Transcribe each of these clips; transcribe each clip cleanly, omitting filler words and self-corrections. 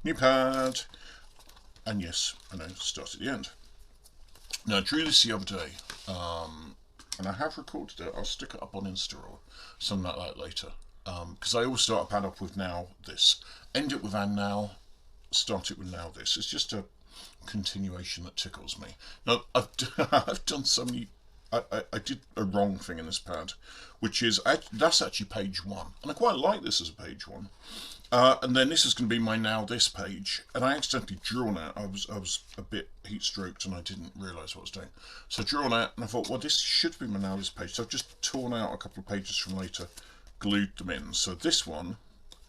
New pad. And yes, I know, start at the end. Now, I drew this the other day, and I have recorded it. I'll stick it up on Insta or something like that later. Because I always start a pad off with now this, end it with and now, start it with now this. It's just a continuation that tickles me. Now, I've done so many. I did a wrong thing in this pad, which is that's actually page one, and I quite like this as a page one. And then this is going to be my now this page, and I accidentally drew on it. I was a bit heat stroked and I didn't realise what I was doing. So I drew on it and I thought, well, this should be my now this page. So I've just torn out a couple of pages from later, glued them in. So this one,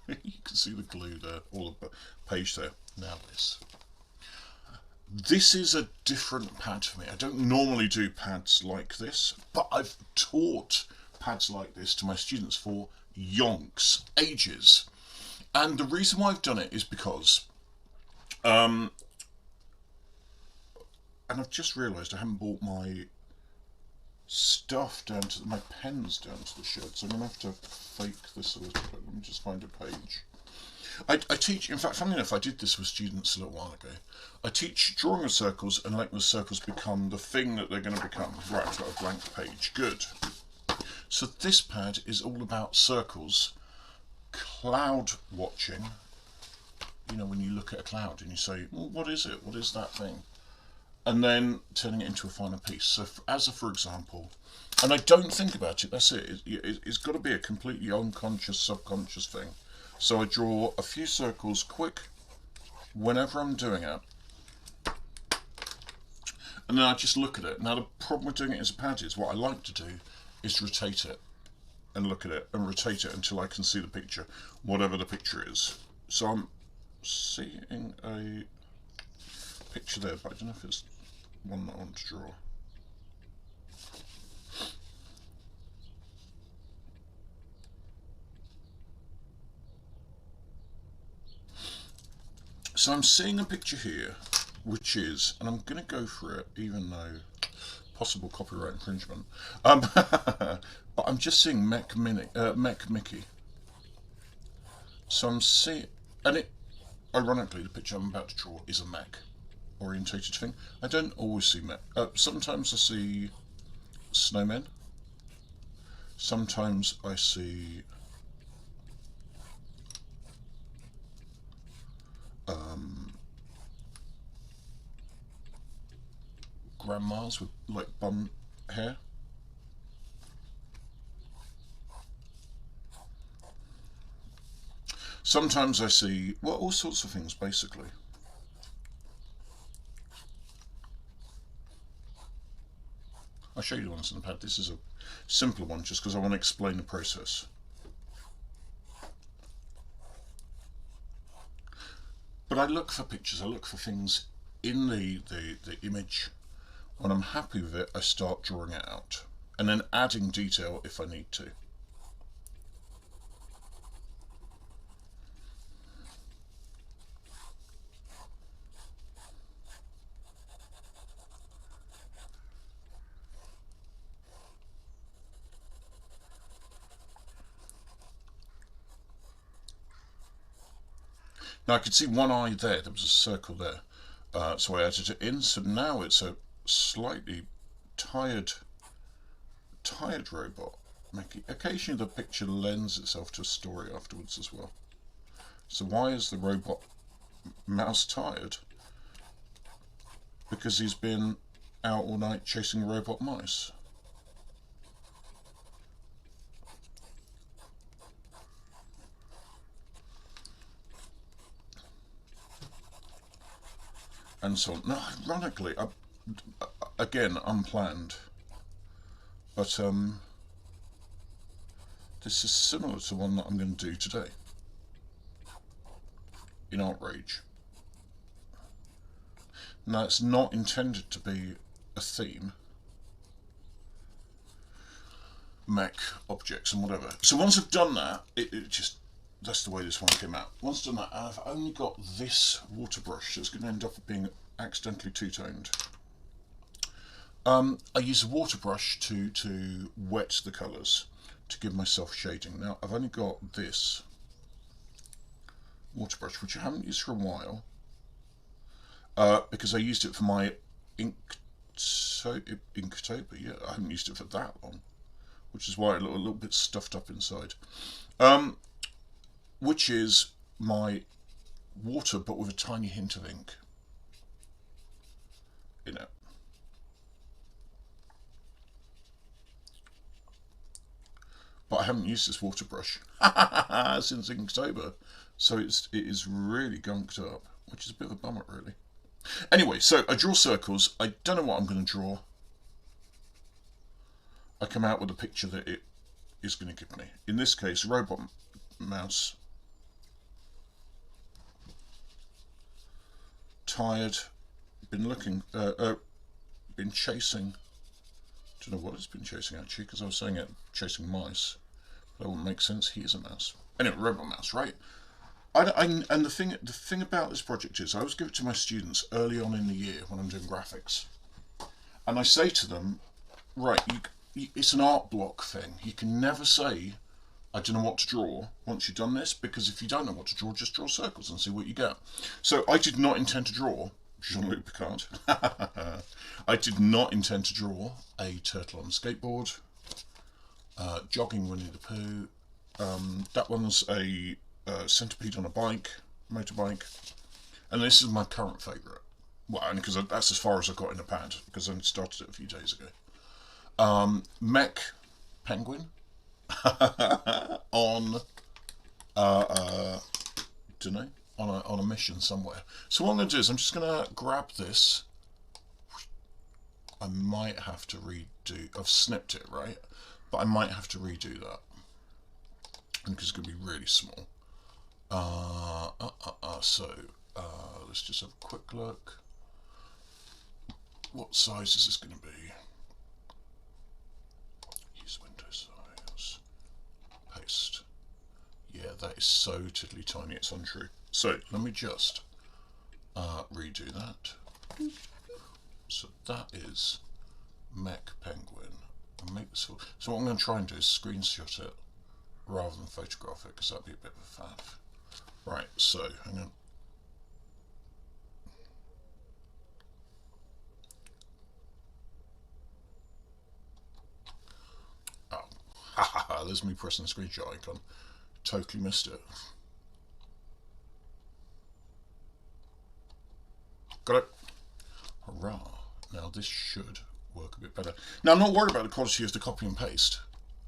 you can see the glue there, all the page there. Now this. This is a different pad for me. I don't normally do pads like this, but I've taught pads like this to my students for yonks, ages. And the reason why I've done it is because, and I've just realised I haven't brought my stuff down to my pens down to the shed, so I'm going to have to fake this a little bit. Let me just find a page. I teach, in fact, funnily enough, I did this with students a little while ago. I teach drawing of circles and letting the circles become the thing that they're going to become. Right, I've got a blank page. Good. So this pad is all about circles, cloud watching. You know, when you look at a cloud and you say, well, what is it? What is that thing? And then turning it into a finer piece. So for example, and I don't think about it, that's it. It's got to be a completely unconscious, subconscious thing. So I draw a few circles quick whenever I'm doing it. And then I just look at it. Now the problem with doing it as a pad is what I like to do is rotate it and look at it and rotate it until I can see the picture, whatever the picture is. So I'm seeing a picture there, but I don't know if it's one that I want to draw. So I'm seeing a picture here, which is, and I'm going to go for it, even though possible copyright infringement. But I'm just seeing Mech Mickey. So I'm seeing, and it, ironically, the picture I'm about to draw is a mech orientated thing. I don't always see mech. Sometimes I see snowmen. Sometimes I see grandmas with like bun hair. Sometimes I see, well, all sorts of things basically. I'll show you the ones in the pad. This is a simpler one just because I want to explain the process. But I look for pictures, I look for things in the image. When I'm happy with it, I start drawing it out and then adding detail if I need to. Now I could see one eye there, there was a circle there, so I added it in. So now it's a slightly tired robot. Occasionally the picture lends itself to a story afterwards as well. So why is the robot mouse tired? Because he's been out all night chasing robot mice. And so on. Now, ironically, again, unplanned, but this is similar to one that I'm going to do today in Outrage. Now, it's not intended to be a theme, mech objects and whatever. So once I've done that, it just, that's the way this one came out. Once I've done that, I've only got this water brush, so it's going to end up being accidentally two-toned. I use a water brush to wet the colours to give myself shading. Now I've only got this water brush, which I haven't used for a while, because I used it for my Inktober. Yeah, I haven't used it for that long, which is why I look a little bit stuffed up inside. Which is my water, but with a tiny hint of ink in it. But I haven't used this water brush since Inktober, so it is really gunked up, which is a bit of a bummer, really. Anyway, so I draw circles. I don't know what I'm going to draw. I come out with a picture that it is going to give me. In this case, robot mouse. Tired. Been looking. Been chasing. Don't know what it's been chasing actually, because I was saying it chasing mice. That wouldn't make sense. He is a mouse. Anyway, robot mouse, right? And the thing about this project is, I always give it to my students early on in the year when I'm doing graphics, and I say to them, right, it's an art block thing. You can never say, I don't know what to draw once you've done this, because if you don't know what to draw, just draw circles and see what you get. So I did not intend to draw Jean-Luc Picard. I did not intend to draw a turtle on a skateboard, jogging Winnie the Pooh. That one's a centipede on a motorbike, and this is my current favourite. Well, only because that's as far as I got in the pad, because I started it a few days ago. Mech penguin on don't know, on a mission somewhere. So what I'm going to do is I'm just going to grab this. I might have to redo. I've snipped it, right? But I might have to redo that because it's going to be really small. So let's just have a quick look. What size is this going to be? Use window size. Paste. Yeah, that is so tiddly tiny, it's untrue. So let me just redo that. So that is Mech Penguin. I'll make this. So what I'm going to try and do is screenshot it rather than photograph it, because that'd be a bit of a faff. Right, so hang on. Oh, ha ha ha, there's me pressing the screenshot icon. Totally missed it. Got it. Hurrah. Now this should work a bit better. Now I'm not worried about the quality of the copy and paste.